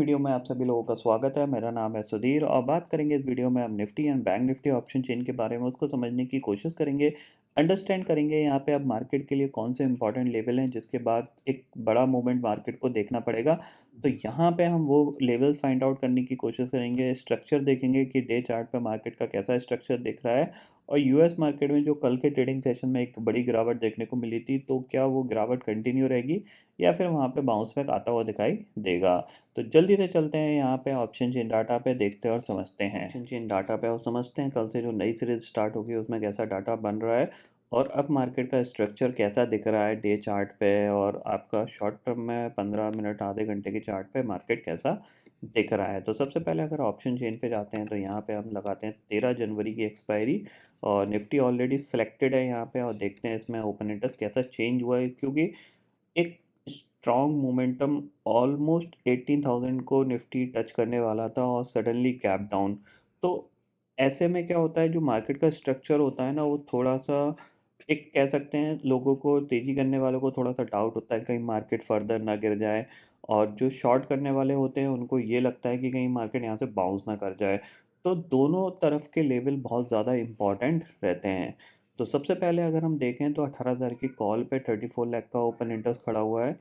Video में आप सभी लोगों का स्वागत है। मेरा नाम है सुधीर और बात करेंगे इस वीडियो में हम Nifty and bank Nifty option chain के बारे में उसको समझने की कोशिश करेंगे, अंडरस्टैंड करेंगे यहाँ पे अब मार्केट के लिए कौन से इंपॉर्टेंट लेवल हैं जिसके बाद एक बड़ा मूवमेंट मार्केट को देखना पड़ेगा। तो यहाँ पे हम वो लेवल्स फाइंड आउट करने की कोशिश करेंगे, स्ट्रक्चर देखेंगे कि डे चार्ट पे मार्केट का कैसा स्ट्रक्चर दिख रहा है और यूएस मार्केट में जो कल के ट्रेडिंग सेशन में एक बड़ी गिरावट देखने को मिली थी, तो क्या वो गिरावट कंटिन्यू रहेगी या फिर वहाँ पे बाउंस बैक आता हुआ दिखाई देगा। तो जल्दी से चलते हैं यहाँ पे ऑप्शन चेन डाटा पे, देखते हैं और समझते हैं ऑप्शन चेन डाटा पे और समझते हैं कल से जो नई सीरीज स्टार्ट होगी उसमें कैसा डाटा बन रहा है और अब मार्केट का स्ट्रक्चर कैसा दिख रहा है डे चार्ट पे और आपका शॉर्ट टर्म में 15 मिनट आधे घंटे के चार्ट पे मार्केट कैसा दिख रहा है। तो सबसे पहले अगर ऑप्शन चेन पे जाते हैं तो यहाँ पे हम लगाते हैं 13 जनवरी की एक्सपायरी और निफ्टी ऑलरेडी सिलेक्टेड है यहाँ पे और देखते हैं इसमें ओपन इंटरेस्ट कैसा चेंज हुआ है, क्योंकि एक स्ट्रॉन्ग मोमेंटम ऑलमोस्ट 18,000 को निफ्टी टच करने वाला था और सडनली गैप डाउन। तो ऐसे में क्या होता है, जो मार्केट का स्ट्रक्चर होता है ना वो थोड़ा सा एक कह सकते हैं, लोगों को तेज़ी करने वालों को थोड़ा सा डाउट होता है कहीं मार्केट फर्दर ना गिर जाए और जो शॉर्ट करने वाले होते हैं उनको ये लगता है कि कहीं मार्केट यहाँ से बाउंस ना कर जाए। तो दोनों तरफ के लेवल बहुत ज़्यादा इम्पॉर्टेंट रहते हैं। तो सबसे पहले अगर हम देखें तो 18,000 की कॉल पे 34 लाख का ओपन इंटरेस्ट खड़ा हुआ है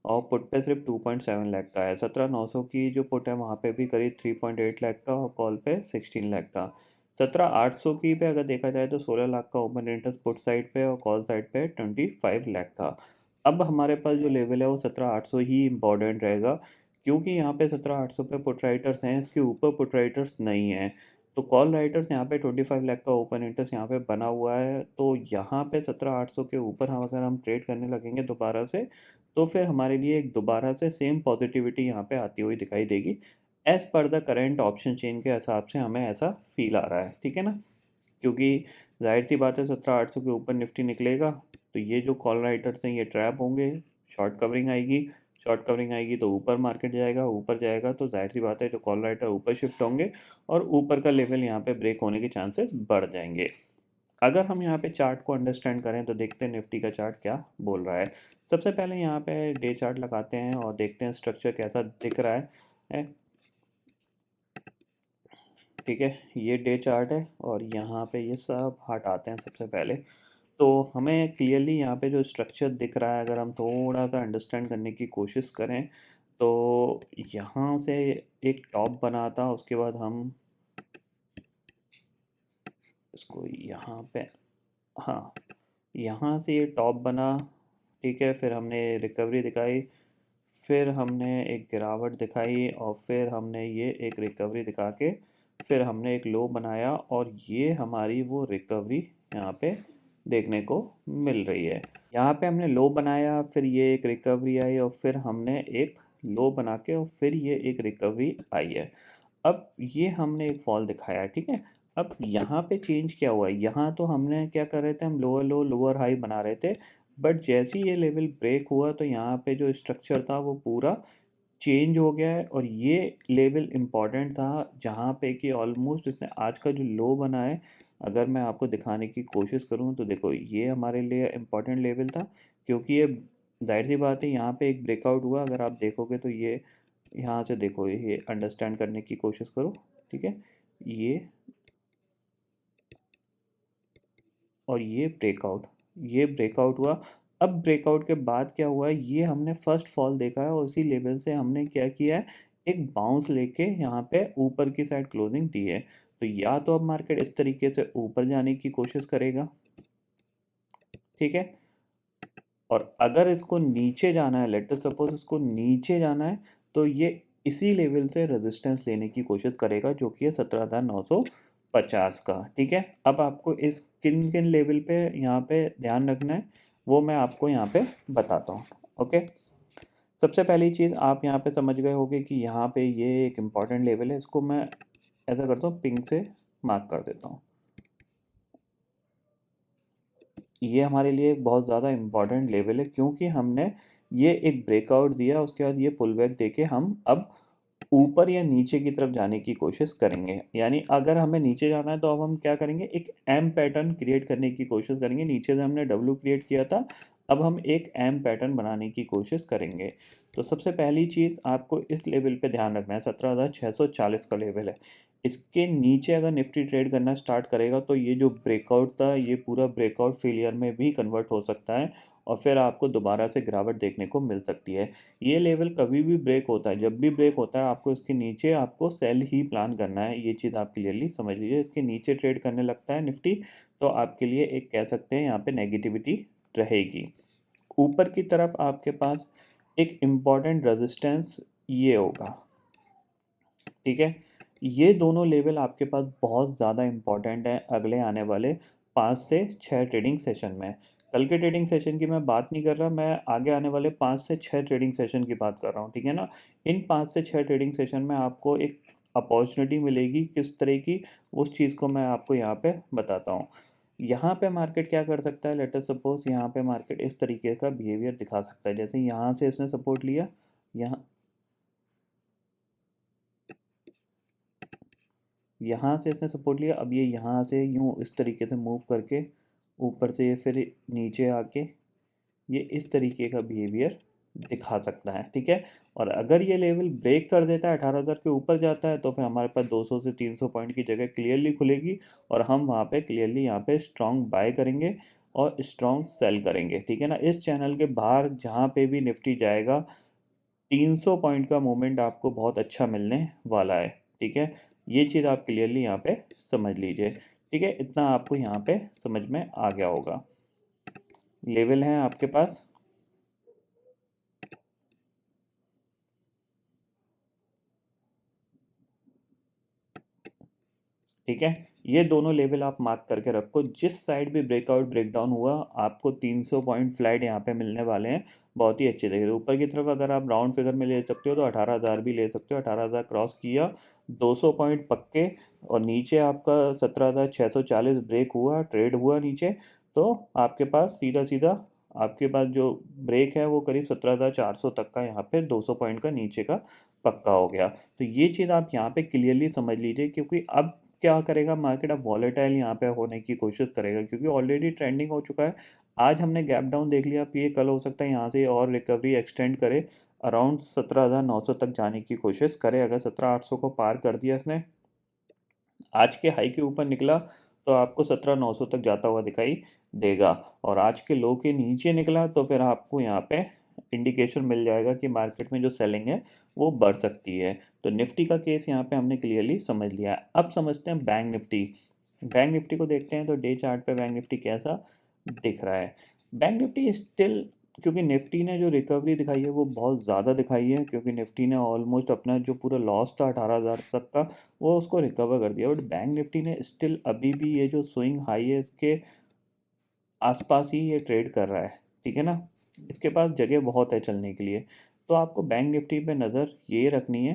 और पुट पे सिर्फ 2.7 लाख का है। 17,900 की जो पुट है वहाँ पे भी करीब 3.8 लाख का और कॉल पे 16 लाख का। 17,800 की पे अगर देखा जाए तो 16 लाख का ओपन इंटरेस्ट पुट साइड पे और कॉल साइड पे 25 लाख का। अब हमारे पास जो लेवल है वो 17,800 ही इम्पोर्टेंट रहेगा, क्योंकि यहाँ पे 17,800 पे पुट राइटर्स हैं, इसके ऊपर पुट राइटर्स नहीं हैं। तो कॉल राइटर्स यहाँ पे 25 लाख का ओपन इंटरेस्ट यहाँ पे बना हुआ है, तो यहाँ पे 17,800 के ऊपर हम अगर हम ट्रेड करने लगेंगे दोबारा से, तो फिर हमारे लिए एक दोबारा से सेम पॉजिटिविटी यहाँ पे आती हुई दिखाई देगी। As per the current option chain के हिसाब से हमें ऐसा फील आ रहा है, ठीक है ना? क्योंकि ज़ाहिर सी बात है 17,800 के ऊपर निफ्टी निकलेगा तो ये जो कॉल राइटर्स हैं ये ट्रैप होंगे, शॉर्ट कवरिंग आएगी, शॉर्ट कवरिंग आएगी तो ऊपर मार्केट जाएगा, ऊपर जाएगा तो ज़ाहिर सी बात है जो कॉल राइटर ऊपर शिफ्ट होंगे और ऊपर का लेवल यहाँ पे ब्रेक होने के चांसेस बढ़ जाएंगे। अगर हम यहाँ पे चार्ट को अंडरस्टैंड करें तो देखते हैं निफ्टी का चार्ट क्या बोल रहा है। सबसे पहले यहाँ पे डे चार्ट लगाते हैं और देखते हैं स्ट्रक्चर कैसा दिख रहा है। ठीक है, ये डे चार्ट है और यहाँ पे ये सब हटाते हैं सबसे पहले। तो हमें क्लियरली यहाँ पे जो स्ट्रक्चर दिख रहा है अगर हम थोड़ा सा अंडरस्टैंड करने की कोशिश करें तो यहाँ से एक टॉप बना था, उसके बाद हम इसको यहाँ पे, हाँ, यहाँ से ये टॉप बना, ठीक है, फिर हमने रिकवरी दिखाई, फिर हमने एक गिरावट दिखाई और फिर हमने ये एक रिकवरी दिखा के फिर हमने एक लो बनाया और ये हमारी वो रिकवरी यहाँ पे देखने को मिल रही है। यहाँ पे हमने लो बनाया, फिर ये एक रिकवरी आई और फिर हमने एक लो बना के और फिर ये एक रिकवरी आई है। अब ये हमने एक फॉल दिखाया है, ठीक है। अब यहाँ पे चेंज क्या हुआ है, यहाँ तो हमने क्या कर रहे थे, हम लोअर लो लोअर हाई बना रहे थे, बट जैसे ही ये लेवल ब्रेक हुआ तो यहाँ पे जो स्ट्रक्चर था वो पूरा चेंज हो गया है और ये लेवल इम्पॉर्टेंट था जहाँ पे कि ऑलमोस्ट इसने आज का जो लो बना है, अगर मैं आपको दिखाने की कोशिश करूँ तो देखो ये हमारे लिए इम्पॉर्टेंट लेवल था, क्योंकि ये जाहिर सी बात है यहाँ पे एक ब्रेकआउट हुआ। अगर आप देखोगे तो ये यहाँ से देखो, ये अंडरस्टैंड करने की कोशिश करो, ठीक है, ये और ये ब्रेकआउट हुआ। अब ब्रेकआउट के बाद क्या हुआ है, ये हमने फर्स्ट फॉल देखा है और उसी लेवल से हमने क्या किया है, एक बाउंस लेके यहाँ पे ऊपर की साइड क्लोजिंग दी है। तो या तो अब मार्केट इस तरीके से ऊपर जाने की कोशिश करेगा, ठीक है, और अगर इसको नीचे जाना है, लेट अस सपोज इसको नीचे जाना है, तो ये इसी लेवल से रेजिस्टेंस लेने की कोशिश करेगा जो कि है 17,950 का, ठीक है। अब आपको इस किन किन लेवल पे यहाँ पे ध्यान रखना है वो मैं आपको यहाँ पे बताता हूँ, ओके। सबसे पहली चीज़ आप यहाँ पे समझ गए होंगे कि यहाँ पे ये एक इम्पॉर्टेंट लेवल है, इसको मैं ऐसा करता हूँ, पिंक से मार्क कर देता हूँ। ये हमारे लिए एक बहुत ज़्यादा इम्पॉर्टेंट लेवल है, क्योंकि हमने ये एक ब्रेकआउट दिया, उसके बाद ये पुल बैक देके हम अब ऊपर या नीचे की तरफ जाने की कोशिश करेंगे। यानी अगर हमें नीचे जाना है तो अब हम क्या करेंगे, एक एम पैटर्न क्रिएट करने की कोशिश करेंगे। नीचे से हमने डब्ल्यू क्रिएट किया था, अब हम एक एम पैटर्न बनाने की कोशिश करेंगे। तो सबसे पहली चीज़ आपको इस लेवल पे ध्यान रखना है, 17,640 का लेवल है। इसके नीचे अगर निफ्टी ट्रेड करना स्टार्ट करेगा तो ये जो ब्रेकआउट था ये पूरा ब्रेकआउट फेलियर में भी कन्वर्ट हो सकता है और फिर आपको दोबारा से गिरावट देखने को मिल सकती है। ये लेवल कभी भी ब्रेक होता है, जब भी ब्रेक होता है आपको इसके नीचे आपको सेल ही प्लान करना है, ये चीज़ आप क्लियरली समझ लीजिए। इसके नीचे ट्रेड करने लगता है निफ्टी तो आपके लिए एक कह सकते हैं यहाँ पे नेगेटिविटी रहेगी। ऊपर की तरफ आपके पास एक इम्पॉर्टेंट रेजिस्टेंस ये होगा, ठीक है। ये दोनों लेवल आपके पास बहुत ज़्यादा इम्पॉर्टेंट है अगले आने वाले 5 से 6 ट्रेडिंग सेशन में। कल के ट्रेडिंग सेशन की मैं बात नहीं कर रहा, मैं आगे आने वाले 5 से 6 ट्रेडिंग सेशन की बात कर रहा हूँ, ठीक है ना। इन 5 से 6 ट्रेडिंग सेशन में आपको एक अपॉर्चुनिटी मिलेगी किस तरह की, उस चीज़ को मैं आपको यहाँ पे बताता हूँ। यहाँ पे मार्केट क्या कर सकता है, लेट अस सपोज यहाँ पे मार्केट इस तरीके का बिहेवियर दिखा सकता है, जैसे यहाँ से इसने सपोर्ट लिया, यहाँ यहाँ से इसने सपोर्ट लिया, अब ये यहाँ से यूँ इस तरीके से मूव करके ऊपर से ये फिर नीचे आके ये इस तरीके का बिहेवियर दिखा सकता है, ठीक है। और अगर ये लेवल ब्रेक कर देता है 18,000 के ऊपर जाता है तो फिर हमारे पास 200 से 300 पॉइंट की जगह क्लियरली खुलेगी और हम वहाँ पे क्लियरली यहाँ पे स्ट्रॉन्ग बाय करेंगे और स्ट्रॉन्ग सेल करेंगे, ठीक है ना। इस चैनल के बाहर जहाँ पे भी निफ्टी जाएगा 300 पॉइंट का मूवमेंट आपको बहुत अच्छा मिलने वाला है, ठीक है। ये चीज़ आप क्लियरली यहाँ पे समझ लीजिए, ठीक है। इतना आपको यहाँ पे समझ में आ गया होगा। लेवल हैं आपके पास, ठीक है। ये दोनों लेवल आप मार्क करके रखो, जिस साइड भी ब्रेकआउट ब्रेकडाउन हुआ आपको 300 पॉइंट फ्लैट यहाँ पे मिलने वाले हैं, बहुत ही अच्छे तरीके से। ऊपर की तरफ अगर आप राउंड फिगर में ले सकते हो तो 18,000 भी ले सकते हो, 18,000 क्रॉस किया, 200 पॉइंट पक्के। और नीचे आपका 17,640 ब्रेक हुआ, ट्रेड हुआ नीचे, तो आपके पास सीधा सीधा आपके पास जो ब्रेक है वो करीब 17,400 तक का यहाँ पे 200 पॉइंट का नीचे का पक्का हो गया। तो ये चीज़ आप यहाँ पे क्लियरली समझ लीजिए, क्योंकि अब क्या करेगा मार्केट, अब वॉलेटाइल यहाँ पे होने की कोशिश करेगा क्योंकि ऑलरेडी ट्रेंडिंग हो चुका है। आज हमने गैप डाउन देख लिया, अब ये कल हो सकता है यहाँ से और रिकवरी एक्सटेंड करे, अराउंड 17,900 तक जाने की कोशिश करे। अगर 17,800 को पार कर दिया इसने, आज के हाई के ऊपर निकला तो आपको 17,900 तक जाता हुआ दिखाई देगा। और आज के लो के नीचे निकला तो फिर आपको यहाँ पे इंडिकेशन मिल जाएगा कि मार्केट में जो सेलिंग है वो बढ़ सकती है। तो निफ्टी का केस यहाँ पे हमने क्लियरली समझ लिया। अब समझते हैं बैंक निफ्टी। बैंक निफ्टी को देखते हैं तो डे चार्ट पे बैंक निफ्टी कैसा दिख रहा है। बैंक निफ्टी स्टिल, क्योंकि निफ्टी ने जो रिकवरी दिखाई है वो बहुत ज़्यादा दिखाई है, क्योंकि निफ्टी ने ऑलमोस्ट अपना जो पूरा लॉस था 18,000 तक का वो उसको रिकवर कर दिया, बट बैंक निफ्टी ने स्टिल अभी भी ये जो स्विंग हाई है इसके आसपास ही ये ट्रेड कर रहा है, ठीक है ना। इसके पास जगह बहुत है चलने के लिए। तो आपको बैंक निफ्टी पे नज़र ये रखनी है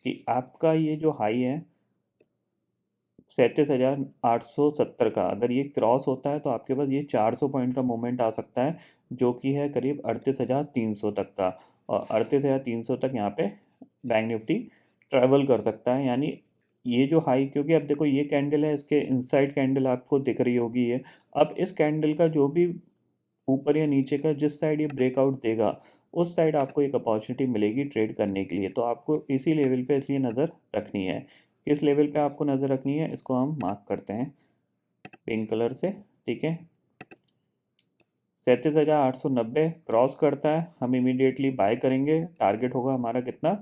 कि आपका ये जो हाई है 37,870 का, अगर ये क्रॉस होता है तो आपके पास ये 400 पॉइंट का मूवमेंट आ सकता है, जो कि है करीब 38,300 तक का। और 38,300 तक यहाँ पे बैंक निफ्टी ट्रैवल कर सकता है। यानी ये जो हाई, क्योंकि अब देखो ये कैंडल है, इसके इनसाइड कैंडल आपको दिख रही होगी ये। अब इस कैंडल का जो भी ऊपर या नीचे का जिस साइड ये ब्रेकआउट देगा उस साइड आपको एक अपॉर्चुनिटी मिलेगी ट्रेड करने के लिए। तो आपको इसी लेवल पे इसलिए नज़र रखनी है। किस लेवल पे आपको नज़र रखनी है इसको हम मार्क करते हैं पिंक कलर से, ठीक है। 37,890 क्रॉस करता है, हम इमीडिएटली बाय करेंगे। टारगेट होगा हमारा कितना,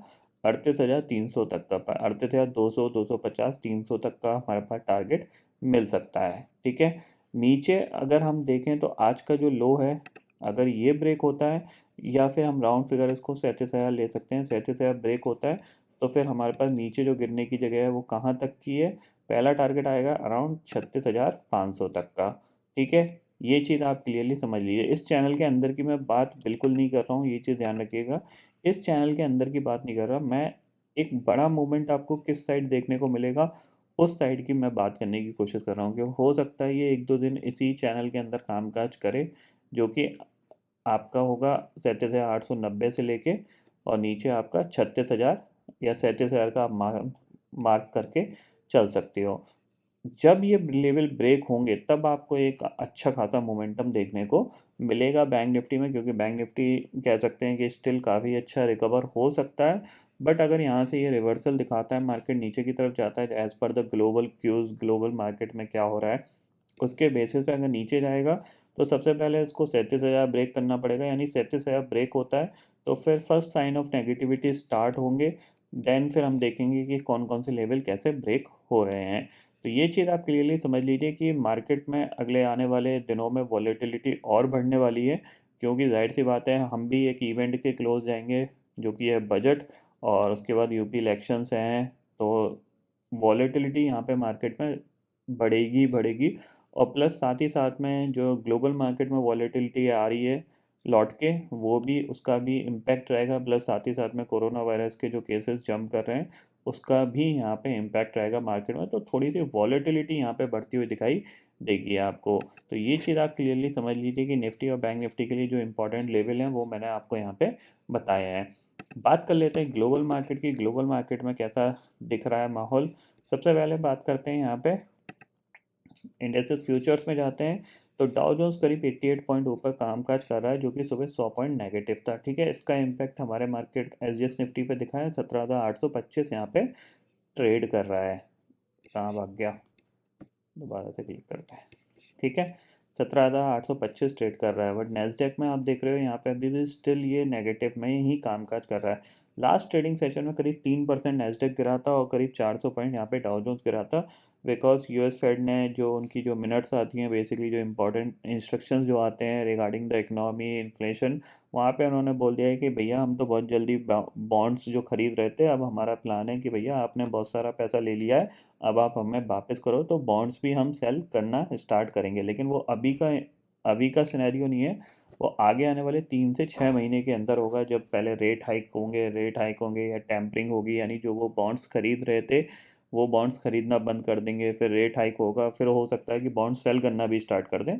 38,300 तक का, 38,200, 250, 300 तक का हमारे पास टारगेट मिल सकता है, ठीक है। नीचे अगर हम देखें तो आज का जो लो है, अगर ये ब्रेक होता है, या फिर हम राउंड फिगर इसको 37,000 ले सकते हैं, 37,000 ब्रेक होता है तो फिर हमारे पास नीचे जो गिरने की जगह है वो कहाँ तक की है, पहला टारगेट आएगा अराउंड 36,500 तक का, ठीक है। ये चीज़ आप क्लियरली समझ लीजिए। इस चैनल के अंदर की मैं बात बिल्कुल नहीं कर रहा हूँ, ये चीज़ ध्यान रखिएगा। इस चैनल के अंदर की बात नहीं कर रहा मैं, एक बड़ा मूवमेंट आपको किस साइड देखने को मिलेगा उस साइड की मैं बात करने की कोशिश कर रहा हूँ, कि हो सकता है ये 1-2 दिन इसी चैनल के अंदर कामकाज करे, जो कि आपका होगा 37,890 से लेके और नीचे आपका 36,000 या 37,000 का आप मार्क करके चल सकते हो। जब ये लेवल ब्रेक होंगे तब आपको एक अच्छा खासा मोमेंटम देखने को मिलेगा बैंक निफ्टी में, क्योंकि बैंक निफ्टी कह सकते हैं कि स्टिल काफ़ी अच्छा रिकवर हो सकता है। बट अगर यहाँ से ये रिवर्सल दिखाता है, मार्केट नीचे की तरफ जाता है as per the global queues, global market में क्या हो रहा है उसके बेसिस पे अगर नीचे जाएगा तो सबसे पहले इसको 37,000 ब्रेक करना पड़ेगा, यानी 37,000 ब्रेक होता है तो फिर first sign of negativity start होंगे। देन फिर हम देखेंगे कि कौन कौन से लेवल कैसे ब्रेक हो रहे हैं। तो ये चीज़ आप क्लियरली समझ लीजिए कि मार्केट में अगले आने वाले दिनों में वॉलेटिलिटी और बढ़ने वाली है, क्योंकि जाहिर सी बात है हम भी एक इवेंट के क्लोज जाएंगे जो कि है बजट, और उसके बाद यूपी इलेक्शंस हैं। तो वॉलेटिलिटी यहाँ पे मार्केट में बढ़ेगी बढ़ेगी, और प्लस साथ ही साथ में जो ग्लोबल मार्केट में वॉलेटिलिटी आ रही है लौट के, वो भी उसका भी इम्पैक्ट रहेगा। प्लस साथ ही साथ में कोरोना वायरस के जो केसेस जंप कर रहे हैं उसका भी यहाँ पे इम्पैक्ट रहेगा मार्केट में, तो थोड़ी सी वॉलेटिलिटी यहाँ पे बढ़ती हुई दिखाई देगी आपको। तो ये चीज़ आप क्लियरली समझ लीजिए कि निफ्टी और बैंक निफ्टी के लिए जो इंपॉर्टेंट लेवल हैं वो मैंने आपको यहाँ पे बताया है। बात कर लेते हैं ग्लोबल मार्केट की। ग्लोबल मार्केट में कैसा दिख रहा है माहौल। सबसे पहले बात करते हैं यहाँ पे इंडेक्सेस फ्यूचर्स में जाते हैं तो डाउ जोन्स करीब 88 पॉइंट ऊपर कामकाज कर रहा है, जो कि सुबह 100 पॉइंट नेगेटिव था। ठीक है, इसका इम्पैक्ट हमारे मार्केट एसजीएक्स निफ्टी पे दिखा है। 17,825 यहाँ पे ट्रेड कर रहा है। कहाँ भाग गया, दोबारा से क्लिक करते हैं। ठीक है, 17,825 ट्रेड कर रहा है। बट नेस्डेक में आप देख रहे हो यहाँ पे अभी भी स्टिल ये नेगेटिव में ही कामकाज कर रहा है। लास्ट ट्रेडिंग सेशन में करीब 3% नेस्डेक गिरा था और करीब 400 पॉइंट यहाँ पे डाउ जोन्स गिरा था, बिकॉज यूएस फेड ने जो उनकी जो मिनट्स आती हैं, बेसिकली जो इंपॉर्टेंट इंस्ट्रक्शंस जो आते हैं रिगार्डिंग द इकोनॉमी इन्फ्लेशन, वहाँ पे उन्होंने बोल दिया है कि भैया हम तो बहुत जल्दी बॉन्ड्स जो खरीद रहे थे, अब हमारा प्लान है कि भैया आपने बहुत सारा पैसा ले लिया है, अब आप हमें वापस करो तो बॉन्ड्स भी हम सेल करना स्टार्ट करेंगे। लेकिन वो अभी का सिनेरियो नहीं है, वो आगे आने वाले 3 से 6 महीने के अंदर होगा, जब पहले रेट हाइक होंगे या टेम्परिंग होगी, यानी जो वो बॉन्ड्स खरीद रहे थे वो बॉन्ड्स खरीदना बंद कर देंगे, फिर रेट हाइक होगा, फिर हो सकता है कि बॉन्ड सेल करना भी स्टार्ट कर दें,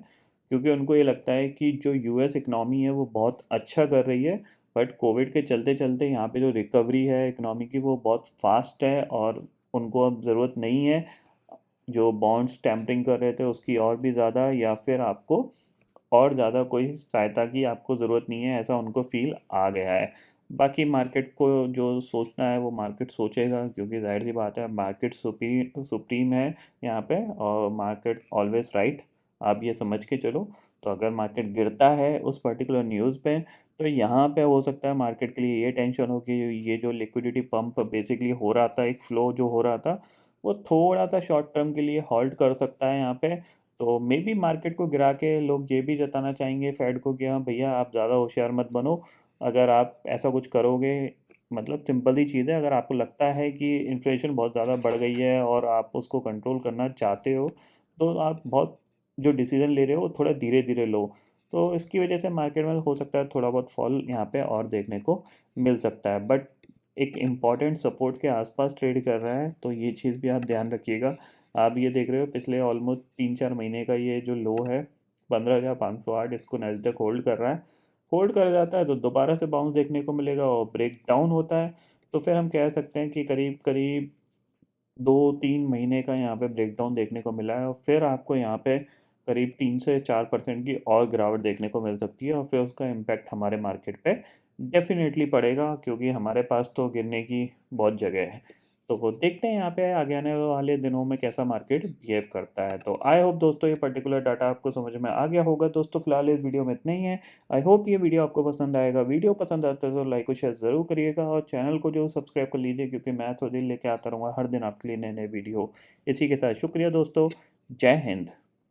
क्योंकि उनको ये लगता है कि जो यूएस इकनॉमी है वो बहुत अच्छा कर रही है। बट कोविड के चलते चलते यहाँ पे जो रिकवरी है इकनॉमी की वो बहुत फास्ट है, और उनको अब ज़रूरत नहीं है जो बॉन्ड्स टेम्परिंग कर रहे थे उसकी और भी ज़्यादा, या फिर आपको और ज़्यादा कोई सहायता की आपको ज़रूरत नहीं है, ऐसा उनको फील आ गया है। बाकी मार्केट को जो सोचना है वो मार्केट सोचेगा, क्योंकि जाहिर सी बात है मार्केट सुप्रीम है यहाँ पे, और मार्केट ऑलवेज राइट, आप ये समझ के चलो। तो अगर मार्केट गिरता है उस पर्टिकुलर न्यूज़ पे, तो यहाँ पे हो सकता है मार्केट के लिए ये टेंशन हो कि ये जो लिक्विडिटी पंप बेसिकली हो रहा था, एक फ्लो जो हो रहा था, वो थोड़ा सा शॉर्ट टर्म के लिए हॉल्ट कर सकता है यहाँ पे। तो मे बी मार्केट को गिरा के लोग ये भी जताना चाहेंगे फेड को कि हाँ भैया आप ज़्यादा होशियार मत बनो, अगर आप ऐसा कुछ करोगे, मतलब सिंपल ही चीज़ है, अगर आपको लगता है कि इन्फ्लेशन बहुत ज़्यादा बढ़ गई है और आप उसको कंट्रोल करना चाहते हो, तो आप बहुत जो डिसीजन ले रहे हो वो थोड़ा धीरे धीरे लो। तो इसकी वजह से मार्केट में हो सकता है थोड़ा बहुत फॉल यहाँ पे और देखने को मिल सकता है, बट एक इम्पॉर्टेंट सपोर्ट के आसपास ट्रेड कर रहा है, तो ये चीज़ भी आप ध्यान रखिएगा। आप ये देख रहे हो पिछले ऑलमोस्ट 3-4 महीने का ये जो लो है 15,508, इसको नैस्डैक होल्ड कर रहा है। होल्ड कर जाता है तो दोबारा से बाउंस देखने को मिलेगा, और ब्रेक डाउन होता है तो फिर हम कह सकते हैं कि करीब करीब 2-3 महीने का यहाँ पे ब्रेकडाउन देखने को मिला है, और फिर आपको यहाँ पे करीब 3 से 4% की और गिरावट देखने को मिल सकती है, और फिर उसका इम्पैक्ट हमारे मार्केट पे डेफिनेटली पड़ेगा, क्योंकि हमारे पास तो गिरने की बहुत जगह है। तो वो देखते हैं यहाँ पे आगे आने वाले दिनों में कैसा मार्केट बिहेव करता है। तो आई होप दोस्तों ये पर्टिकुलर डाटा आपको समझ में आ गया होगा। दोस्तों फिलहाल इस वीडियो में इतना ही है। आई होप ये वीडियो आपको पसंद आएगा। वीडियो पसंद आता है तो लाइक और शेयर ज़रूर करिएगा, और चैनल को जो सब्सक्राइब कर लीजिए, क्योंकि मैं तो दिन लेके आता रहूँगा हर दिन आपके लिए नए नए वीडियो। इसी के साथ शुक्रिया दोस्तों, जय हिंद।